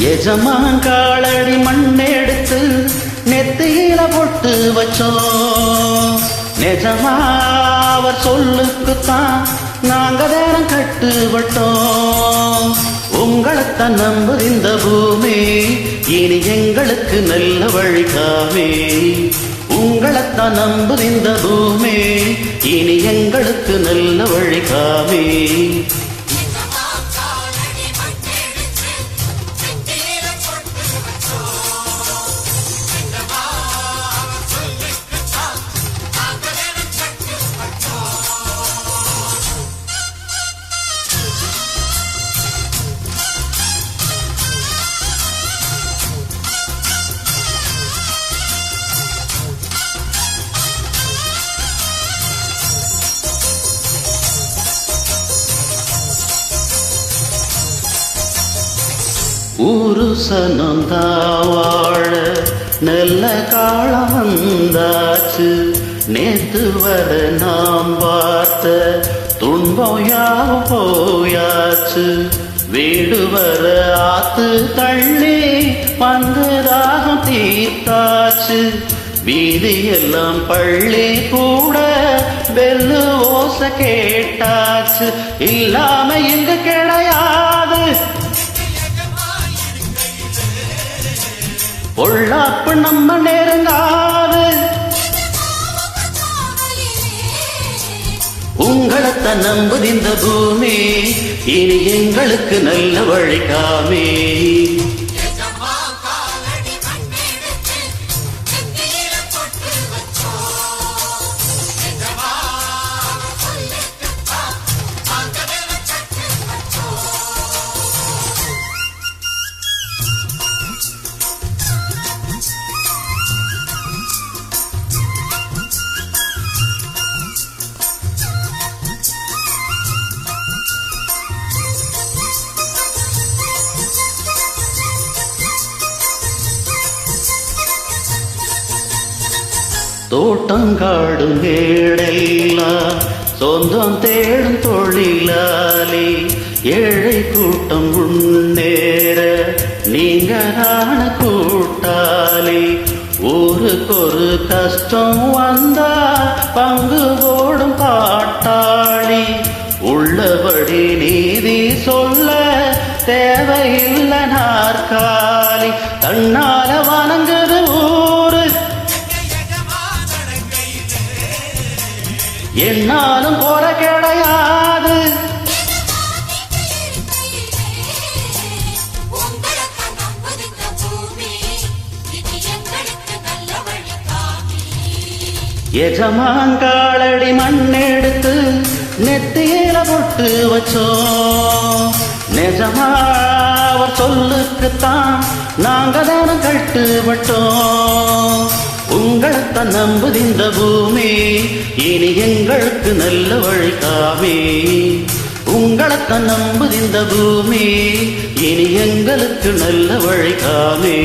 எஜமான் காலடி மண்ணெடுத்து நெத்தியில பொட்டு வச்சோம். நிஜமா அவர் சொல்லுக்குத்தான் நாங்க நேரம் கட்டுப்பட்டோம். உங்களைத்தான் நம்புது இந்த பூமி, இனி எங்களுக்கு நல்ல வழிகாமே. உங்களைத்தான் நம்புது இந்த பூமி, இனி எங்களுக்கு நல்ல வழிகாமே. ஊரு சனந்தா வாழ நல்ல காலம் வந்தாச்சு. நேத்து வர நாம் பார்த்த துன்பம் யாவும் போயாச்சு. வீடு வர ஆத்து தள்ளி வந்து தாகம் தீர்த்தாச்சு. வீதி எல்லாம் பள்ளி கூட வெள்ளு ஓச கேட்டாச்சு. இல்லாம இங்கு கிடையாது பொல்லாப்பு நம்ம நெருங்காது. உங்களைத்தான் நம்புது இந்த பூமி, இனி எங்களுக்கு நல்ல வழிகாமே. தோட்டங்காடு மேடெல்லாம் சொந்தம் தேடும் தொழிலாளி. ஏழை கூட்டம் முன்னேற நீங்க நான கூட்டாளி. ஊருக்கொரு கஷ்டம் வந்தா பங்கு போடும் பாட்டாளி. உள்ளபடி நீதி சொல்ல தேவையில்லை நாற்காலி. தன்னால வணங்குது ஊரு, என்னாலும் போற கிடையாது. எஜமான் காலடி மண்ணெடுத்து நெத்தியில பொட்டு வச்சோம். நிஜமா அவர் சொல்லுக்குத்தான் நாங்க தானம் கட்டுப்பட்டோம். உங்களைத்தான் நம்புது இந்த பூமி, இனி எங்களுக்கு நல்ல வழிகாமே. உங்களைத்தான் நம்புது இந்த பூமி, இனி எங்களுக்கு நல்ல வழிகாமே.